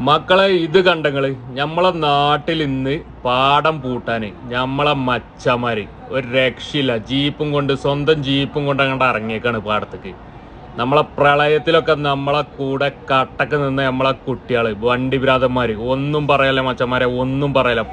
മക്കളെ ഇത് കണ്ടങ്ങള് നമ്മളെ നാട്ടിൽ ഇന്ന് പാടം പൂട്ടാന് നമ്മളെ മച്ചമാര് ഒരു രക്ഷയില്ല. ജീപ്പും കൊണ്ട് സ്വന്തം ജീപ്പും കൊണ്ട് അങ്ങോട്ട് ഇറങ്ങിയേക്കാണ് പാടത്തേക്ക്. നമ്മളെ പ്രളയത്തിലൊക്കെ നമ്മളെ കൂടെ കട്ടക്ക് നിന്ന് നമ്മളെ കുട്ടികള് വണ്ടി ഭ്രാതന്മാര് ഒന്നും പറയല മച്ചന്മാരെ, ഒന്നും പറയല.